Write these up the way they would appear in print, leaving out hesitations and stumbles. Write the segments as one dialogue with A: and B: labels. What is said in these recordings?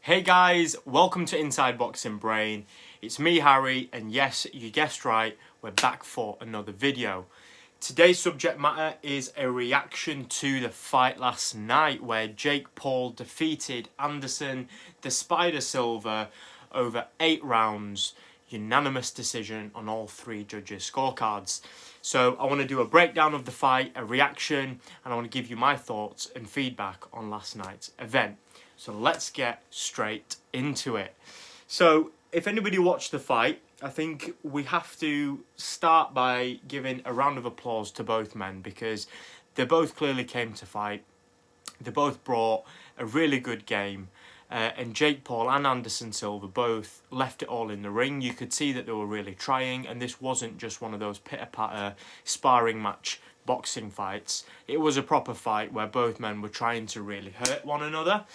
A: Hey guys, welcome to Inside Boxing Brain. It's me, Harry, and yes, you guessed right, we're back for another video. Today's subject matter is a reaction to the fight last night where Jake Paul defeated Anderson the Spider Silva over 8 rounds, unanimous decision on all 3 judges' scorecards. So I want to do a breakdown of the fight, a reaction, and I want to give you my thoughts and feedback on last night's event. So let's get straight into it. So if anybody watched the fight, I think we have to start by giving a round of applause to both men because they both clearly came to fight. They both brought a really good game. And Jake Paul and Anderson Silva both left it all in the ring. You could see that they were really trying, and this wasn't just one of those pitter-patter sparring match boxing fights. It was a proper fight where both men were trying to really hurt one another.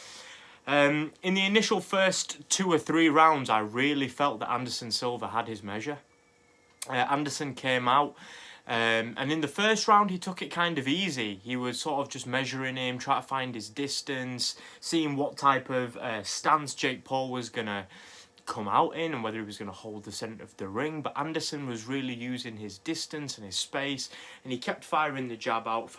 A: In the initial first 2 or 3 rounds, I really felt that Anderson Silva had his measure. Anderson came out, and in the first round, he took it kind of easy. He was sort of just measuring him, trying to find his distance, seeing what type of stance Jake Paul was going to come out in and whether he was going to hold the centre of the ring. But Anderson was really using his distance and his space, and he kept firing the jab out,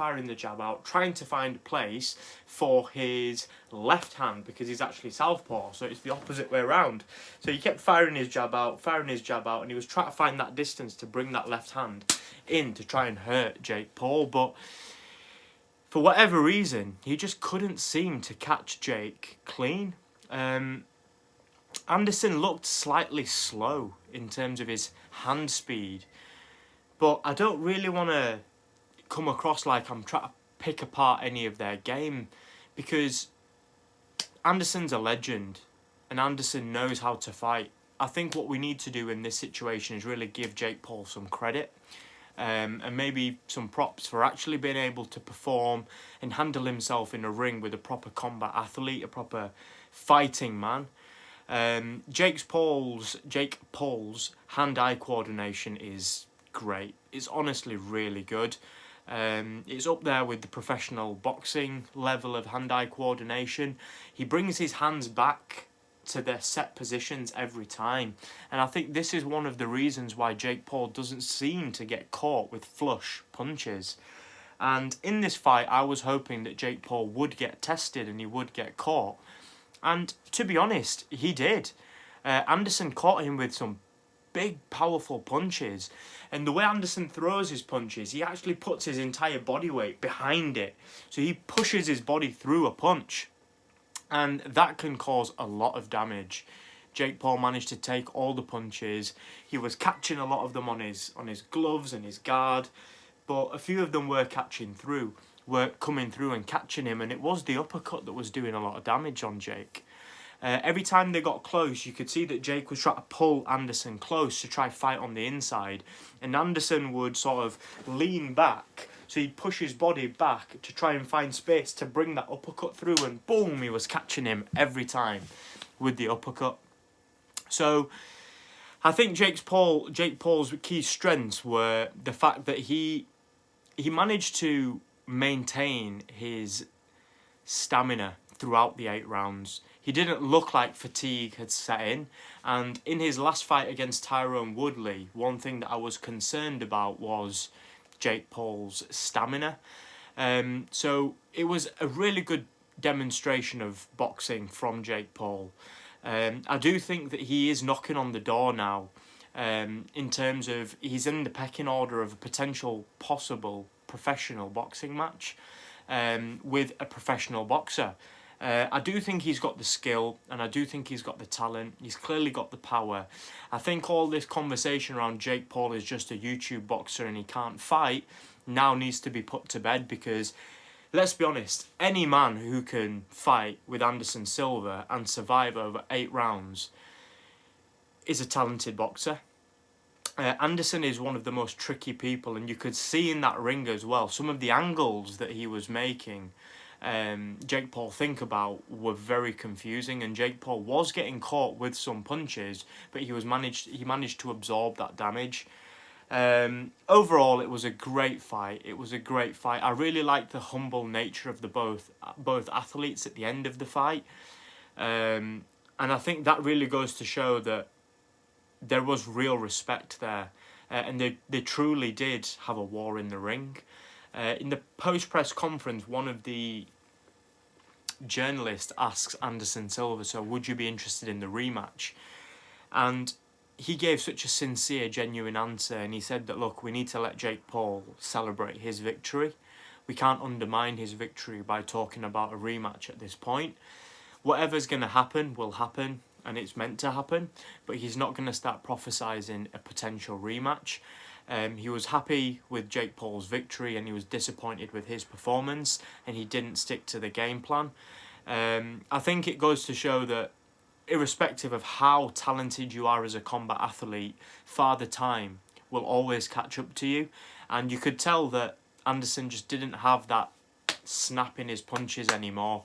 A: trying to find a place for his left hand because he's actually southpaw, so it's the opposite way around. So he kept firing his jab out, and he was trying to find that distance to bring that left hand in to try and hurt Jake Paul. But for whatever reason, he just couldn't seem to catch Jake clean. Anderson looked slightly slow in terms of his hand speed, but I don't really want to come across like I'm trying to pick apart any of their game because Anderson's a legend and Anderson knows how to fight. I think what we need to do in this situation is really give Jake Paul some credit and maybe some props for actually being able to perform and handle himself in a ring with a proper combat athlete, a proper fighting man. Jake Paul's hand-eye coordination is great. It's honestly really good. It's up there with the professional boxing level of hand-eye coordination. He brings his hands back to their set positions every time. And I think this is one of the reasons why Jake Paul doesn't seem to get caught with flush punches. And in this fight, I was hoping that Jake Paul would get tested and he would get caught. And to be honest, he did. Anderson caught him with some big, powerful punches. And the way Anderson throws his punches, he actually puts his entire body weight behind it. So he pushes his body through a punch. And that can cause a lot of damage. Jake Paul managed to take all the punches. He was catching a lot of them on his gloves and his guard. But a few of them were coming through and catching him, and it was the uppercut that was doing a lot of damage on Jake. Every time they got close, you could see that Jake was trying to pull Anderson close to try fight on the inside, and Anderson would sort of lean back, so he'd push his body back to try and find space to bring that uppercut through, and boom, he was catching him every time with the uppercut. So I think Jake Paul's key strengths were the fact that he managed to maintain his stamina throughout the 8 rounds. He didn't look like fatigue had set in, and in his last fight against Tyrone Woodley, one thing that I was concerned about was Jake Paul's stamina. So it was a really good demonstration of boxing from Jake Paul. I do think that he is knocking on the door now in terms of he's in the pecking order of a potential possible professional boxing match with a professional boxer. I do think he's got the skill and I do think he's got the talent. He's clearly got the power. I think all this conversation around Jake Paul is just a YouTube boxer and he can't fight now needs to be put to bed because, let's be honest, any man who can fight with Anderson Silva and survive over 8 rounds is a talented boxer. Anderson is one of the most tricky people, and you could see in that ring as well, some of the angles that he was making Jake Paul think about were very confusing, and Jake Paul was getting caught with some punches, but he managed to absorb that damage. Overall, it was a great fight. I really liked the humble nature of the both athletes at the end of the fight. And I think that really goes to show that there was real respect there. And they truly did have a war in the ring. In the post-press conference, one of the journalists asks Anderson Silva, so would you be interested in the rematch? And he gave such a sincere, genuine answer, and he said that, look, we need to let Jake Paul celebrate his victory. We can't undermine his victory by talking about a rematch at this point. Whatever's going to happen will happen, and it's meant to happen, but he's not going to start prophesying a potential rematch. He was happy with Jake Paul's victory, and he was disappointed with his performance, and he didn't stick to the game plan. I think it goes to show that irrespective of how talented you are as a combat athlete, Father Time will always catch up to you. And you could tell that Anderson just didn't have that snap in his punches anymore.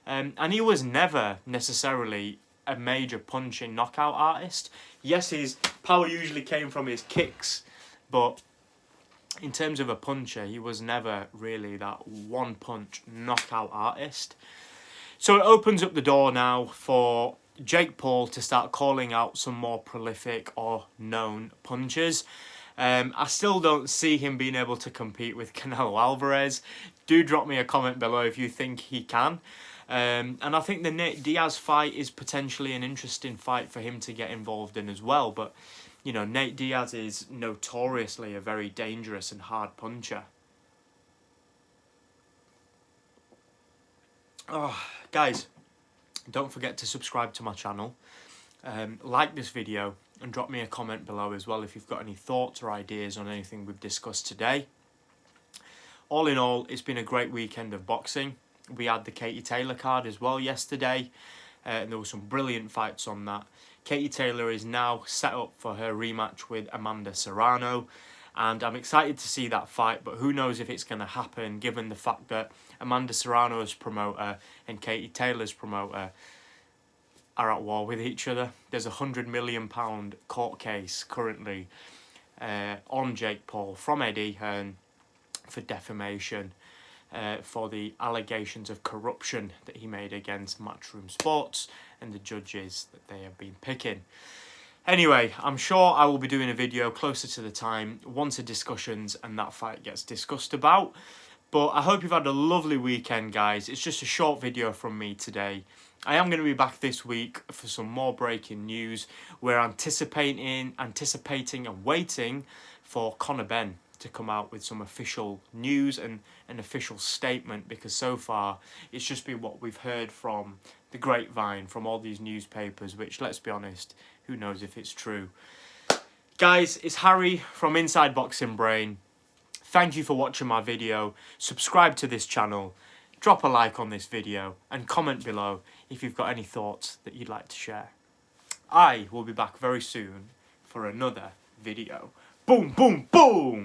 A: And he was never necessarily a major punching knockout artist. Yes, his power usually came from his kicks, but in terms of a puncher, he was never really that one-punch knockout artist. So it opens up the door now for Jake Paul to start calling out some more prolific or known punchers. I still don't see him being able to compete with Canelo Alvarez. Do drop me a comment below if you think he can. And I think the Nate Diaz fight is potentially an interesting fight for him to get involved in as well. But, you know, Nate Diaz is notoriously a very dangerous and hard puncher. Oh, guys, don't forget to subscribe to my channel. Like this video and drop me a comment below as well if you've got any thoughts or ideas on anything we've discussed today. All in all, it's been a great weekend of boxing. We had the Katie Taylor card as well yesterday, and there were some brilliant fights on that. Katie Taylor is now set up for her rematch with Amanda Serrano, and I'm excited to see that fight, but who knows if it's going to happen given the fact that Amanda Serrano's promoter and Katie Taylor's promoter are at war with each other. There's a £100 million court case currently on Jake Paul from Eddie Hearn for defamation for the allegations of corruption that he made against Matchroom Sports and the judges that they have been picking. Anyway, I'm sure I will be doing a video closer to the time once the discussions and that fight gets discussed about. But I hope you've had a lovely weekend, guys. It's just a short video from me today. I am going to be back this week for some more breaking news. We're anticipating and waiting for Conor Benn to come out with some official news and an official statement, because so far it's just been what we've heard from the grapevine, from all these newspapers, which, let's be honest, who knows if it's true. Guys, it's Harry from Inside Boxing Brain. Thank you for watching my video. Subscribe to this channel, drop a like on this video, and comment below if you've got any thoughts that you'd like to share. I will be back very soon for another video. Boom, boom, boom!